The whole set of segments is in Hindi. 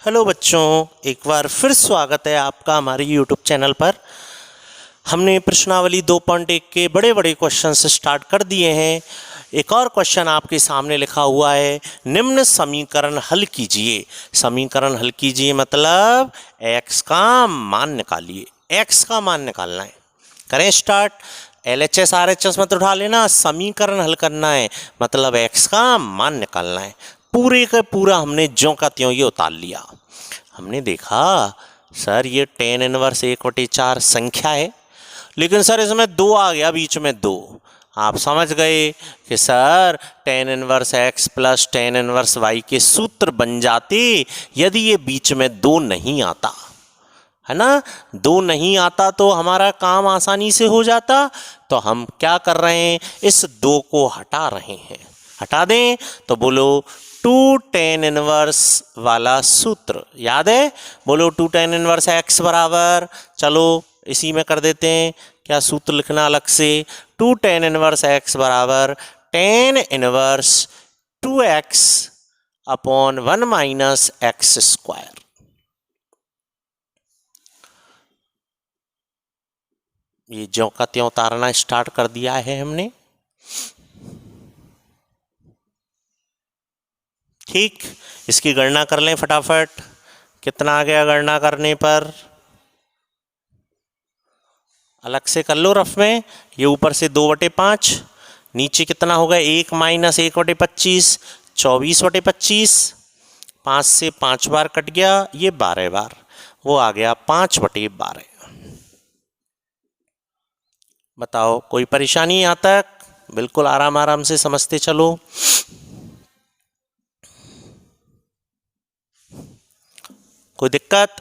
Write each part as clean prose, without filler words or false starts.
हेलो बच्चों, एक बार फिर स्वागत है आपका हमारे यूट्यूब चैनल पर। हमने प्रश्नावली 2.1 के बड़े बड़े क्वेश्चन से स्टार्ट कर दिए हैं। एक और क्वेश्चन आपके सामने लिखा हुआ है, निम्न समीकरण हल कीजिए। समीकरण हल कीजिए मतलब x का मान निकालिए। x का मान निकालना है। करें स्टार्ट। LHS RHS मत उठा लेना, समीकरण हल करना है मतलब x का मान निकालना है। पूरे का पूरा हमने ज्यों का त्यों ये उतार लिया। हमने देखा सर ये tan इनवर्स 1/4 संख्या है, लेकिन सर इसमें 2 आ गया बीच में 2। आप समझ गए कि sir tan inverse x plus tan inverse y के सूत्र बन जाते यदि ये बीच में 2 नहीं आता, है ना। 2 नहीं आता तो हमारा काम आसानी से हो जाता। तो हम क्या कर रहे हैं, इस 2 को हटा रहे हैं। हटा दें तो बोलो 2 tan इनवर्स वाला सूत्र याद है। बोलो 2 tan इनवर्स x बराबर, चलो इसी में कर देते हैं। क्या सूत्र लिखना अलग से, 2 tan इनवर्स x बराबर tan inverse 2x upon 1 minus x square. ये ज्यों का त्यों उतारना स्टार्ट कर दिया है हमने। ठीक, इसकी गणना कर लें फटाफट। कितना आ गया गणना करने पर, अलग से कर लो रफ में। ये ऊपर से 2/5, नीचे कितना होगा 1 माइनस 1/25, 24/25। 5 से 5 बार कट गया, ये 12 बार, वो आ गया 5/12। बताओ कोई परेशानी यहाँ तक? बिल्कुल आराम आराम से समझते चलो। कोई दिक्कत?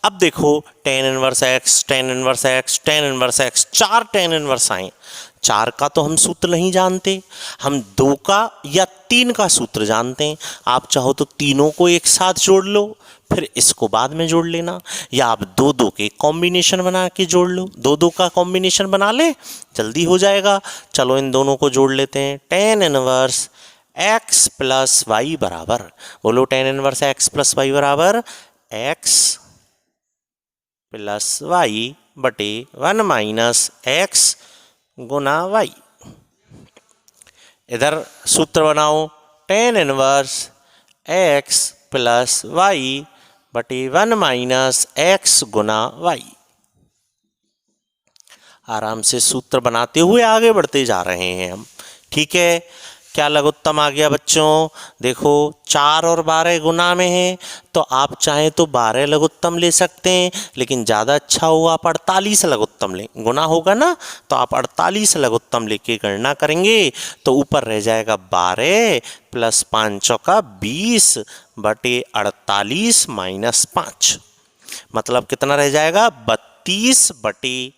अब देखो tan inverse x, tan inverse x, tan inverse x, 4 tan inverse आए। 4 का तो हम सूत्र नहीं जानते, हम 2 का या 3 का सूत्र जानते हैं। आप चाहो तो तीनों को एक साथ जोड़ लो, फिर इसको बाद में जोड़ लेना, या आप 2-2 के कॉम्बिनेशन बना के जोड़ लो। 2-2 का कॉम्बिनेशन बना ले, जल्दी हो जाएगा। चलो इन दोनों को जोड़ लेते हैं। tan inverse x plus y बराबर, बोलो tan inverse x plus y बराबर x प्लस वाई बटे 1 माइनस एक्स गुना वाई। इधर सूत्र बनाओ, tan inverse x plus y बटे 1 माइनस एक्स गुना वाई। आराम से सूत्र बनाते हुए आगे बढ़ते जा रहे हैं हम। ठीक है, क्या लघुत्तम आ गया बच्चों? देखो 4 और 12 गुना में है, तो आप चाहें तो 12 लघुत्तम ले सकते हैं, लेकिन ज़्यादा अच्छा होगा आप 48 लघुत्तम लें। गुना होगा ना, तो आप 48 लघुत्तम लेके गणना करेंगे तो ऊपर रह जाएगा 12 प्लस 5 चौका 20 बटे 48 माइनस 5, मतलब कितना रह जाएगा 32 बटे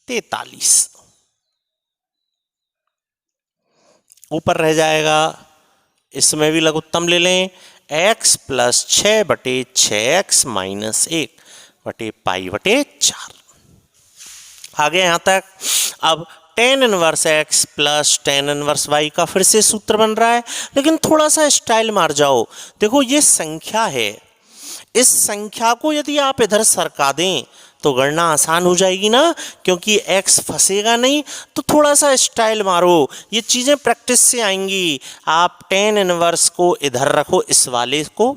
43। ऊपर रह जाएगा, इसमें भी लघुत्तम ले लें, x प्लस 6 बटे 6x माइनस 1 बटे पाई बटे 4। आगे यहाँ तक। अब tan inverse x plus tan inverse y का फिर से सूत्र बन रहा है, लेकिन थोड़ा सा स्टाइल मार जाओ। देखो ये संख्या है, इस संख्या को यदि आप इधर सरका दें तो गणना आसान हो जाएगी ना, क्योंकि x फंसेगा नहीं। तो थोड़ा सा स्टाइल मारो, ये चीज़ें प्रैक्टिस से आएंगी। आप tan इनवर्स को इधर रखो, इस वाले को,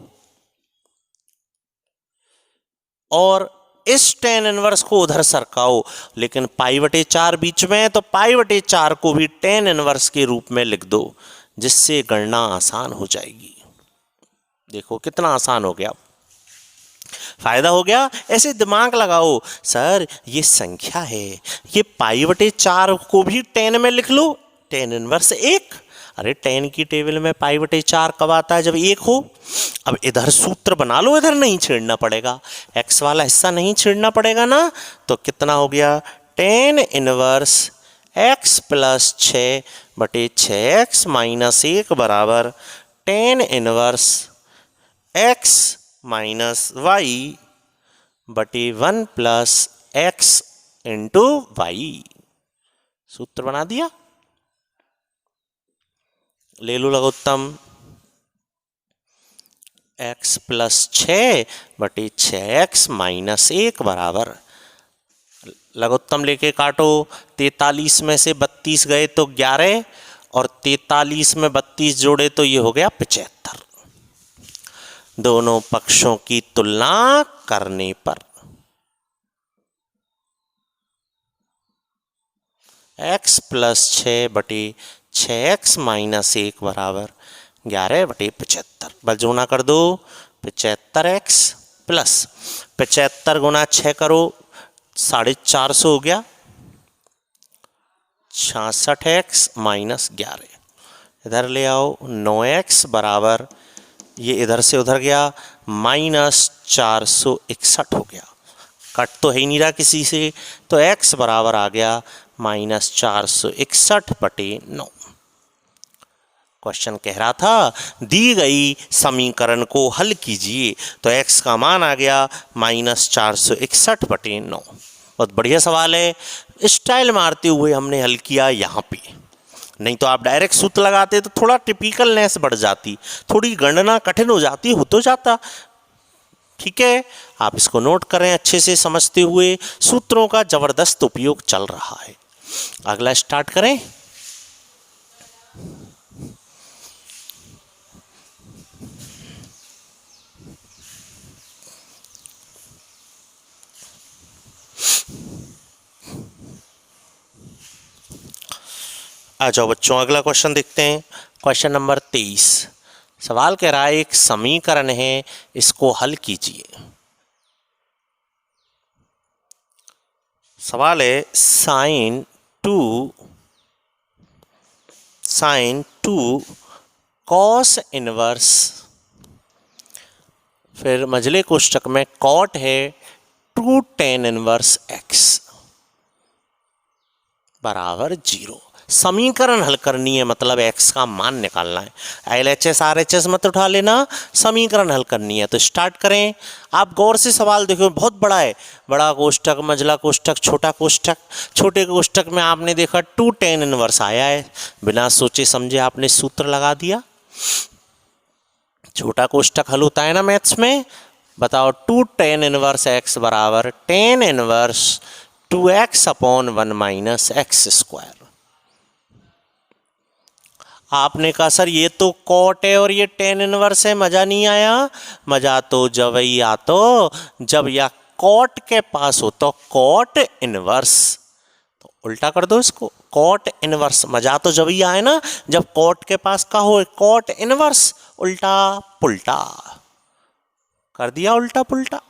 और इस tan इनवर्स को उधर सरकाओ, लेकिन π/4 बीच में है तो π/4 को भी tan इनवर्स के रूप में लिख दो, जिससे गणना आसान हो जाएगी। देखो कितना आसान हो गया, फायदा हो गया। ऐसे दिमाग लगाओ, सर ये संख्या है, ये π/4 को भी tan में लिख लो, tan इनवर्स 1। अरे tan की टेबल में π/4 कब आता है? जब 1 हो। अब इधर सूत्र बना लो, इधर नहीं छेड़ना पड़ेगा, x वाला हिस्सा नहीं छेड़ना पड़ेगा ना। तो कितना हो गया, tan इनवर्स x प्लस 6 बटे 6x माइनस 1 बराबर tan inverse x minus y बटे 1 प्लस एक्स इंटू वाई। सूत्र बना दिया। ले लो लघुत्तम, x प्लस 6/6x माइनस 1 बराबर, लघुत्तम लेके काटो, 43 में से 32 गए तो 11 और 43 में 32 जोड़े तो ये हो गया 75। दोनों पक्षों की तुलना करने पर x प्लस 6/6x माइनस 1 बराबर 11/75। बस जोना कर दो, 75x प्लस 75 गुना 6 करो 450 हो गया, 66x माइनस 11। इधर ले आओ, 9x बराबर, ये इधर से उधर गया, माइनस 461 हो गया। कट तो है ही नहीं रहा किसी से, तो x बराबर आ गया माइनस 461/9। क्वेश्चन कह रहा था दी गई समीकरण को हल कीजिए, तो x का मान आ गया माइनस 461/9। बहुत बढ़िया सवाल है, स्टाइल मारते हुए हमने हल किया यहाँ पे, नहीं तो आप डायरेक्ट सूत्र लगाते तो थोड़ा टिपिकलनेस बढ़ जाती, थोड़ी गणना कठिन हो जाती, हो तो जाता। ठीक है, आप इसको नोट करें अच्छे से समझते हुए, सूत्रों का जबरदस्त उपयोग चल रहा है। अगला स्टार्ट करें। आ जाओ बच्चों, अगला क्वेश्चन देखते हैं। Question number 23। सवाल कह रहा है एक समीकरण है, इसको हल कीजिए। सवाल है साइन टू कॉस इनवर्स, फिर मझले कोष्ठक में कॉट है 2 tan इनवर्स x बराबर 0। समीकरण हल करनी है, मतलब x का मान निकालना है। LHS RHS मत उठा लेना, समीकरण हल करनी है। तो स्टार्ट करें। आप गौर से सवाल देखो, बहुत बड़ा है, बड़ा कोष्ठक, मझला कोष्ठक, छोटा कोष्ठक। छोटे कोष्ठक में आपने देखा 2 tan इनवर्स आया है, बिना सोचे समझे आपने सूत्र लगा दिया। छोटा कोष्ठक हल होता है ना मैथ्स में, बताओ 2 tan इनवर्स x बराबर tan inverse 2x/1 minus x square. आपने कहा सर ये तो कॉट है और ये tan इनवर्स है, मजा नहीं आया। मजा तो जब ही आता जब यह कॉट के पास हो, तो कॉट इनवर्स, तो उल्टा कर दो इसको, कॉट इनवर्स। मजा तो जब ही आए ना जब कॉट के पास का हो, कॉट इनवर्स, उल्टा पुल्टा कर दिया, उल्टा पुल्टा।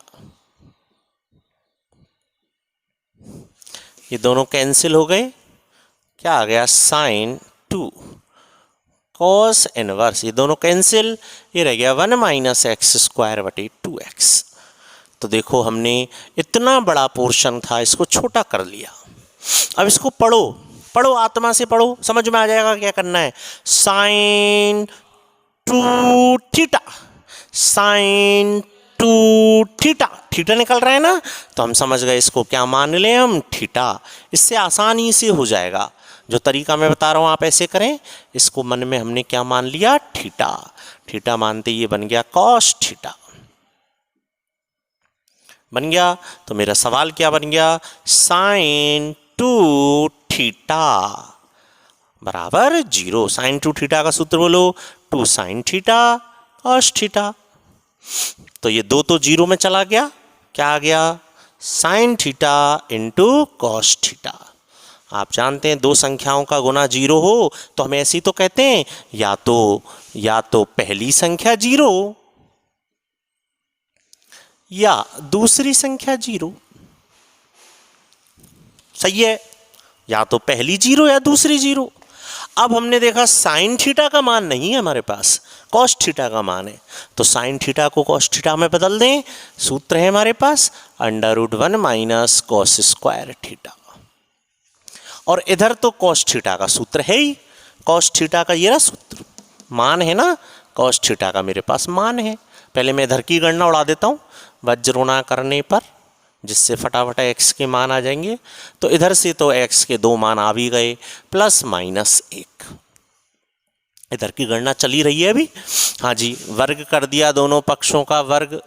ये दोनों कैंसिल हो गए, क्या आ गया, साइन 2 कॉस इनवर्स, ये दोनों कैंसिल, ये रह गया 1 माइनस एक्स स्क्वायर बटे 2x। तो देखो हमने इतना बड़ा पोर्शन था, इसको छोटा कर लिया। अब इसको पढ़ो, पढ़ो आत्मा से पढ़ो, समझ में आ जाएगा क्या करना है। Sine 2 theta, sine 2 theta, theta निकल रहा है ना, तो हम समझ गए इसको क्या मान लें हम, थीटा। इससे आसानी से हो जाएगा, जो तरीका मैं बता रहा हूँ आप ऐसे करें। इसको मन में हमने क्या मान लिया, थीटा। थीटा मानते ये बन गया कॉस थीटा, बन गया। तो मेरा सवाल क्या बन गया, साइन 2 थीटा बराबर 0। साइन 2 थीटा का सूत्र बोलो, 2 साइन थीटा कॉस थीटा। तो ये 2 तो 0 में चला गया, क्या आ गया, sine theta into cos theta. आप जानते हैं दो संख्याओं का गुना 0 हो तो हम ऐसी तो कहते हैं, या तो पहली संख्या 0 या दूसरी संख्या 0। सही है, या तो पहली 0 या दूसरी 0। अब हमने देखा साइन थीटा का मान नहीं है हमारे पास, कॉस थीटा का मान है, तो साइन थीटा को कॉस थीटा में बदल दें। सूत्र है हमारे पास √1 माइनस कॉस स्क्वायर थीटा, और इधर तो कॉस थीटा का सूत्र है ही, कॉस थीटा का ये रहा सूत्र, मान है ना, कॉस थीटा का मेरे पास मान है। पहले मैं इधर की गणना उड़ा देता हूँ वज्रोना करने पर, जिससे फटाफट x के मान आ जाएंगे। तो इधर से तो x के 2 मान आ भी गए, प्लस माइनस 1। इधर की गणना चली रही है अभी। हाँ जी, वर्ग कर दिया दोनों पक्षों का वर्ग,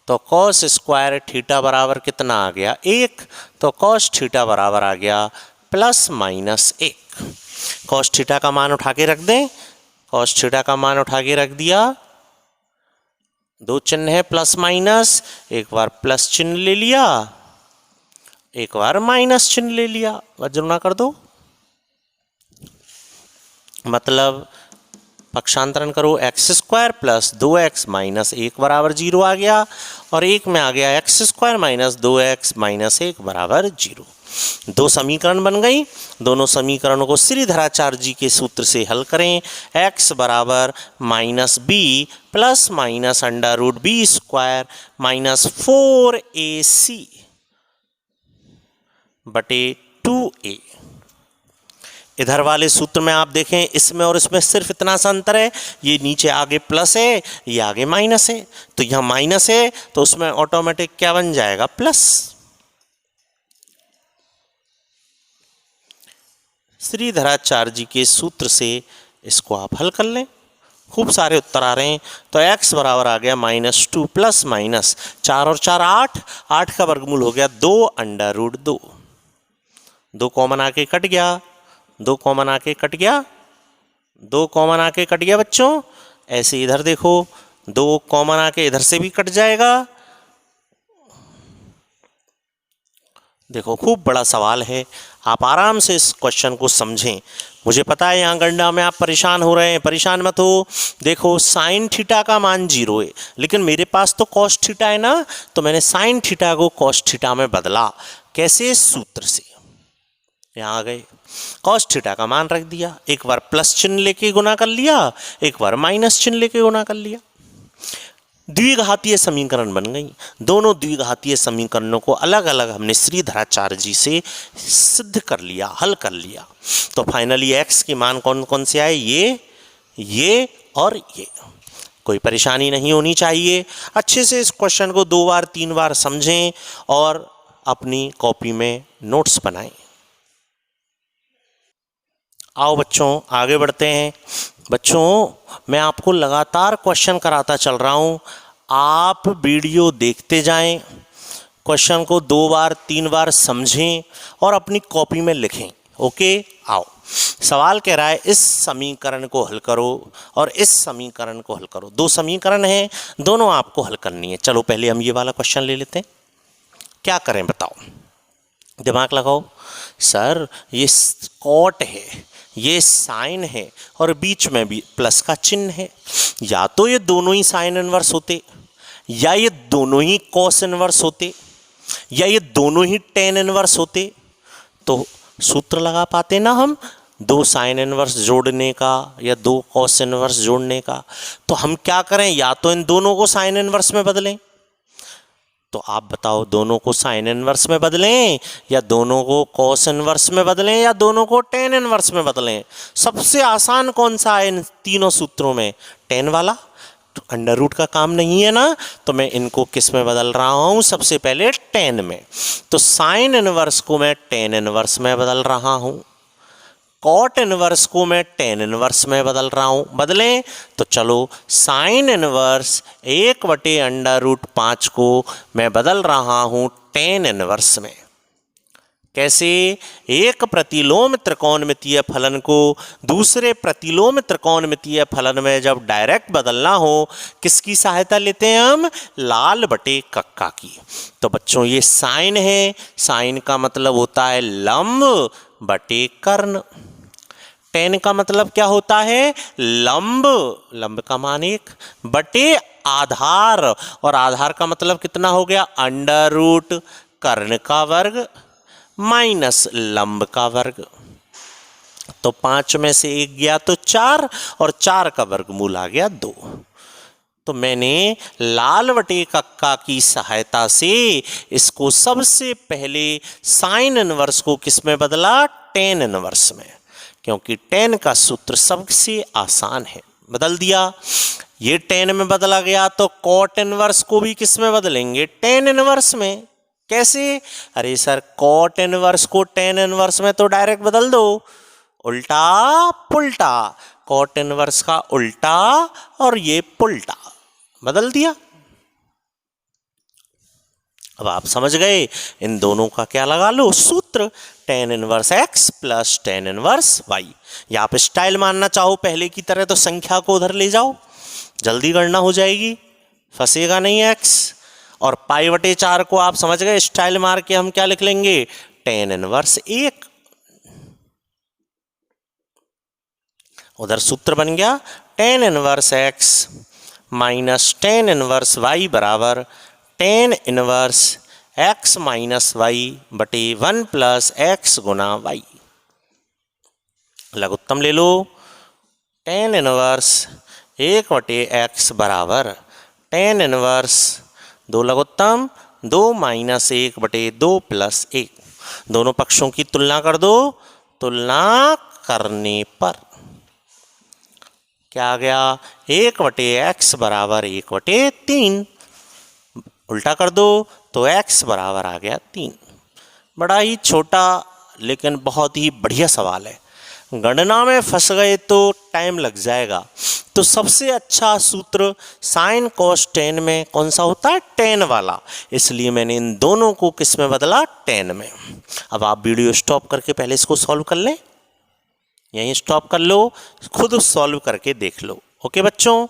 तो कॉस स्क्वायर थीटा बराबर कितना आ गया 1, तो कॉस थीटा बराबर आ गया ±1। कॉस थीटा का मान उठा के रख दें, कॉस थीटा का मान उठा के रख दिया, दो चिन्ह है प्लस माइनस, एक बार प्लस चिन्ह ले लिया, एक बार माइनस चिन्ह ले लिया, वज्रना कर दो, मतलब पक्षांतरण करो, x square plus 2x minus 1 बराबर 0 आ गया, और एक में आ गया x square minus 2x minus 1 बराबर 0। दो समीकरण बन गई। दोनों समीकरणों को श्रीधराचार्य जी के सूत्र से हल करें। x बराबर -b plus minus √b² minus 4ac बटे 2a। इधर वाले सूत्र में आप देखें, इसमें और इसमें सिर्फ इतना सा अंतर है, ये नीचे आगे प्लस है, ये आगे माइनस है, तो यहाँ माइनस है तो उसमें ऑटोमेटिक क्या बन जाएगा प्लस। श्रीधराचार्य जी के सूत्र से इसको आप हल कर लें। खूब सारे उत्तर आ रहे हैं। तो x बराबर आ गया -2 प्लस माइनस 4 और 4 8, 8 का वर्गमूल हो गया 2√2। 2 कॉमन आके कट गया, 2 कॉमन आके कट गया, 2 कॉमन आके कट गया बच्चों। ऐसे इधर देखो, 2 कॉमन आके इधर से भी कट जाएगा। देखो खूब बड़ा सवाल है, आप आराम से इस क्वेश्चन को समझें। मुझे पता है यहाँ गणना में आप परेशान हो रहे हैं, परेशान मत हो। देखो साइन थीटा का मान 0 है, लेकिन मेरे पास तो कॉस थीटा है ना, तो मैंने साइन थीटा को कॉस थीटा में बदला। कैसे? सूत्र से। यहाँ आ गए, कॉस थीटा का मान रख दिया, एक बार प्लस चिन्ह लेके गुना कर लिया, एक बार माइनस चिन्ह लेके गुना कर लिया। द्विघातीय समीकरण बन गई। दोनों द्विघातीय समीकरणों को अलग अलग हमने श्रीधराचार्य जी से सिद्ध कर लिया, हल कर लिया। तो फाइनली x के मान कौन कौन से आए? ये और ये। कोई परेशानी नहीं होनी चाहिए। अच्छे से इस क्वेश्चन को 2 बार 3 बार समझें और अपनी कॉपी में नोट्स बनाएं। आओ बच्चों आगे बढ़ते हैं। बच्चों मैं आपको लगातार क्वेश्चन कराता चल रहा हूँ, आप वीडियो देखते जाएं, क्वेश्चन को 2 बार 3 बार समझें और अपनी कॉपी में लिखें। ओके, आओ। सवाल कह रहा है इस समीकरण को हल करो और इस समीकरण को हल करो। 2 समीकरण हैं, दोनों आपको हल करनी है। चलो पहले हम ये वाला क्वेश्चन ले लेते हैं। क्या करें बताओ, दिमाग लगाओ। सर ये कॉट है, ये साइन है और बीच में भी प्लस का चिन्ह है। या तो ये दोनों ही साइन इनवर्स होते, या ये दोनों ही कॉस इनवर्स होते, या ये दोनों ही टेन इनवर्स होते, तो सूत्र लगा पाते ना हम 2 साइन इनवर्स जोड़ने का या 2 कॉस इनवर्स जोड़ने का। तो हम क्या करें, या तो इन दोनों को साइन इनवर्स में बदलें। तो आप बताओ, दोनों को साइन इनवर्स में बदलें या दोनों को कॉस इनवर्स में बदलें या दोनों को टेन इनवर्स में बदलें? सबसे आसान कौन सा है इन तीनों सूत्रों में? टेन वाला। तो अंडर रूट का काम नहीं है ना, तो मैं इनको किस में बदल रहा हूँ? सबसे पहले टेन में। तो साइन इनवर्स को मैं टेन इनवर्स में बदल रहा हूँ, कॉट इनवर्स को मैं टेन इनवर्स में बदल रहा हूँ। बदलें तो चलो, साइन इनवर्स 1/√5 को मैं बदल रहा हूँ टेन इनवर्स में। कैसे? एक प्रतिलोम त्रिकोणमितीय फलन को दूसरे प्रतिलोम त्रिकोणमितीय फलन में जब डायरेक्ट बदलना हो, किसकी सहायता लेते हैं हम? लाल बटे कक्का की। तो बच्चों ये साइन है, साइन का मतलब होता है लंब बटे कर्ण। टेन का मतलब क्या होता है? लंब, लंब का मान 1 बटे आधार, और आधार का मतलब कितना हो गया? अंडर रूट कर्ण का वर्ग माइनस लंब का वर्ग। तो 5 में से 1 गया तो 4, और 4 का वर्गमूल आ गया 2। तो मैंने लाल बटे कक्का की सहायता से इसको सबसे पहले साइन इनवर्स को किस में बदला? टेन इनवर्स में, क्योंकि टेन का सूत्र सबसे आसान है। बदल दिया, ये टेन में बदला गया, तो कॉट इनवर्स को भी किस में बदलेंगे? टेन इनवर्स में। कैसे? अरे सर, कॉट इनवर्स को टेन इनवर्स में तो डायरेक्ट बदल दो, उल्टा पुल्टा, कॉट इनवर्स का उल्टा और ये पुल्टा, बदल दिया। अब आप समझ गए, इन दोनों का क्या लगा लो सूत्र, tan inverse x plus tan inverse y। या आप स्टाइल मानना चाहो पहले की तरह तो संख्या को उधर ले जाओ, जल्दी गणना हो जाएगी, फंसेगा नहीं x। और पाई बटे 4 को आप समझ गए, स्टाइल मार के हम क्या लिख लेंगे, tan इनवर्स 1। उधर सूत्र बन गया tan inverse x minus tan inverse y बराबर tan inverse x minus y बटे 1 प्लस x गुना y। लघुत्तम ले लो, tan इनवर्स 1 बटे x बराबर tan इनवर्स 2 लघुत्तम 2 माइनस 1 बटे 2 प्लस 1। दोनों पक्षों की तुलना कर दो, तुलना करने पर क्या आ गया, 1 बटे x बराबर 1 बटे 3। उल्टा कर दो तो x बराबर आ गया 3। बड़ा ही छोटा लेकिन बहुत ही बढ़िया सवाल है। गणना में फंस गए तो टाइम लग जाएगा। तो सबसे अच्छा सूत्र साइन कॉस टेन में कौन सा होता है, टेन वाला, इसलिए मैंने इन दोनों को किस में बदला, टेन में। अब आप वीडियो स्टॉप करके पहले इसको सॉल्व कर लें, यहीं स्टॉप कर लो, खुद सॉल्व करके देख लो। ओके बच्चों,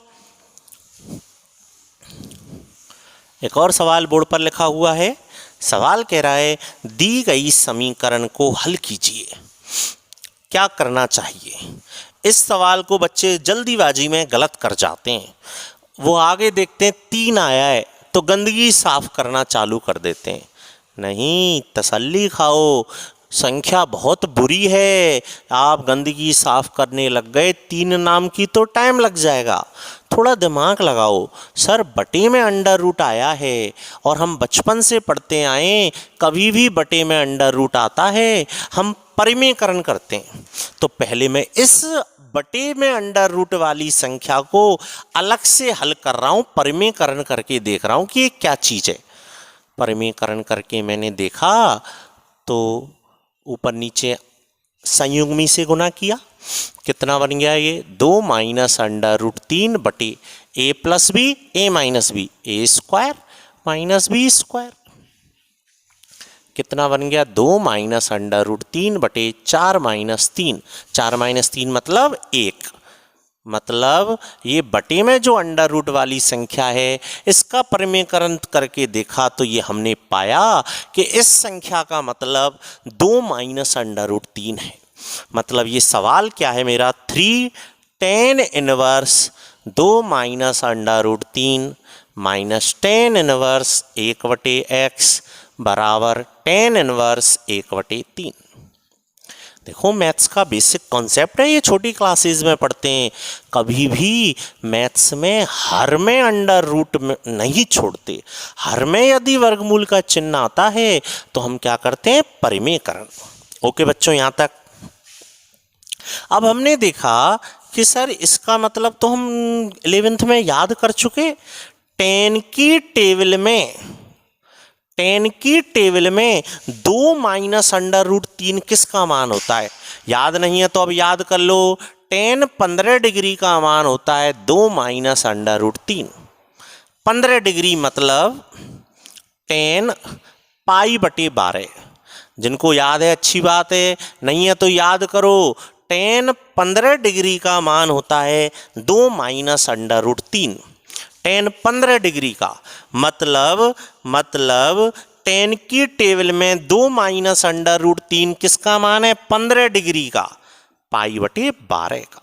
एक और सवाल बोर्ड पर लिखा हुआ है। सवाल कह रहा है दी गई समीकरण को हल कीजिए, क्या करना चाहिए। इस सवाल को बच्चे जल्दीबाजी में गलत कर जाते हैं। वो आगे देखते हैं 3 आया है तो गंदगी साफ करना चालू कर देते हैं। नहीं, तसल्ली खाओ, संख्या बहुत बुरी है, आप गंदगी साफ करने लग गए 3 नाम की तो टाइम लग जाएगा। थोड़ा दिमाग लगाओ। सर बटे में अंडर रूट आया है और हम बचपन से पढ़ते आए, कभी भी बटे में अंडर रूट आता है हम परिमेयकरण करते हैं। तो पहले मैं इस बटे में अंडर रूट वाली संख्या को अलग से हल कर रहा हूँ, परिमेयकरण करके देख रहा हूँ कि ये क्या चीज़ है। परिमेयकरण करके मैंने देखा तो ऊपर नीचे संयुग्मी से गुना किया, कितना बन गया ये 2 माइनस अंडर रूट 3 बटे a plus b a minus b a square minus b square. कितना बन गया 2 माइनस अंडर रूट 3 बटे 4 माइनस 3, 4 माइनस 3 मतलब 1। मतलब ये बटे में जो अंडर रूट वाली संख्या है इसका परिमेयकरण करके देखा तो ये हमने पाया कि इस संख्या का मतलब 2 माइनस अंडर रूट 3 है। मतलब ये सवाल क्या है मेरा, 3 tan inverse 2 minus under root 3 minus tan inverse 1 बटे x बराबर tan इनवर्स 1 बटे 3। देखो मैथ्स का बेसिक कॉन्सेप्ट है, ये छोटी क्लासेस में पढ़ते हैं। कभी भी मैथ्स में हर में अंडर रूट में नहीं छोड़ते। हर में यदि वर्गमूल का चिन्ह आता है तो हम क्या करते हैं, परिमेयकरण। ओके बच्चों, यहाँ तक। अब हमने देखा कि सर इसका मतलब तो हम 11th में याद कर चुके। टेन की टेबल में 2 माइनस अंडर रूट 3 किसका मान होता है, याद नहीं है तो अब याद कर लो। tan 15 डिग्री का मान होता है 2 माइनस अंडर रूट 3। 15 डिग्री मतलब tan पाई बटे 12। जिनको याद है अच्छी बात है, नहीं है तो याद करो। tan 15 डिग्री का मान होता है 2 minus under root 3। tan 15 degree का मतलब tan की टेबल में 2 माइनस अंडर रूट 3 किसका मान है, 15 डिग्री का, पाई बटे 12 का।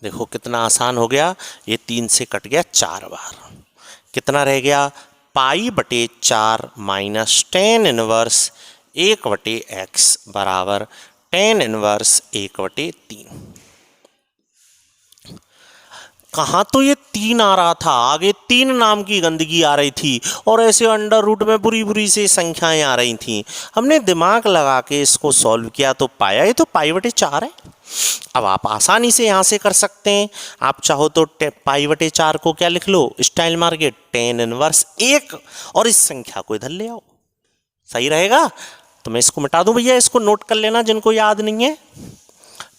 देखो कितना आसान हो गया, ये 3 से कट गया 4 बार। कितना रह गया, पाई बटे 4 माइनस tan इनवर्स 1 बटे x बराबर tan इनवर्स 1 बटे 3। कहाँ तो ये 3 आ रहा था, आगे 3 नाम की गंदगी आ रही थी और ऐसे अंडर रूट में बुरी बुरी से संख्याएं आ रही थी। हमने दिमाग लगा के इसको सॉल्व किया तो पाया ये तो पाई/4 है। अब आप आसानी से यहाँ से कर सकते हैं। आप चाहो तो पाई/4 को क्या लिख लो, स्टाइल मार के tan इनवर्स 1 और इस संख्या को इधर ले आओ, सही रहेगा। तो मैं इसको मिटा दूं भैया, इसको नोट कर लेना जिनको याद नहीं है।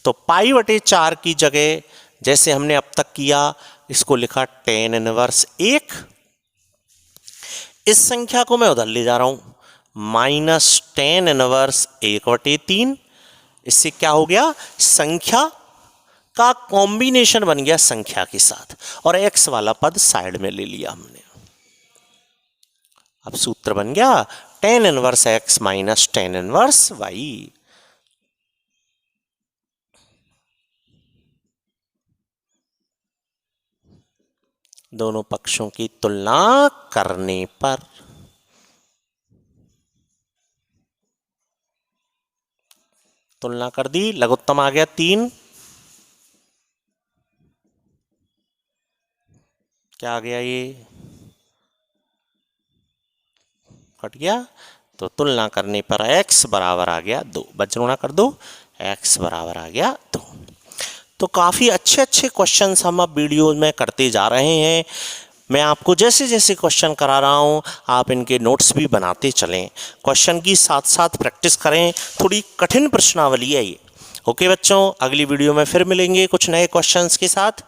तो पाई/4 की जगह जैसे हमने अब तक किया, इसको लिखा tan इनवर्स 1। इस संख्या को मैं उधर ले जा रहा हूं माइनस tan इनवर्स 1/3। इससे क्या हो गया, संख्या का कॉम्बिनेशन बन गया संख्या के साथ और x वाला पद साइड में ले लिया हमने। अब सूत्र बन गया tan inverse x minus tan inverse y। दोनों पक्षों की तुलना करने पर तुलना कर दी, लघुत्तम आ गया 3, क्या आ गया ये कट गया, तो तुलना करने पर x बराबर आ गया 2, बचना कर दो, x बराबर आ गया 2। तो काफ़ी अच्छे अच्छे क्वेश्चंस हम अब वीडियो में करते जा रहे हैं। मैं आपको जैसे जैसे क्वेश्चन करा रहा हूँ आप इनके नोट्स भी बनाते चलें, क्वेश्चन की साथ साथ प्रैक्टिस करें। थोड़ी कठिन प्रश्नावली है ये। ओके बच्चों, अगली वीडियो में फिर मिलेंगे कुछ नए क्वेश्चंस के साथ।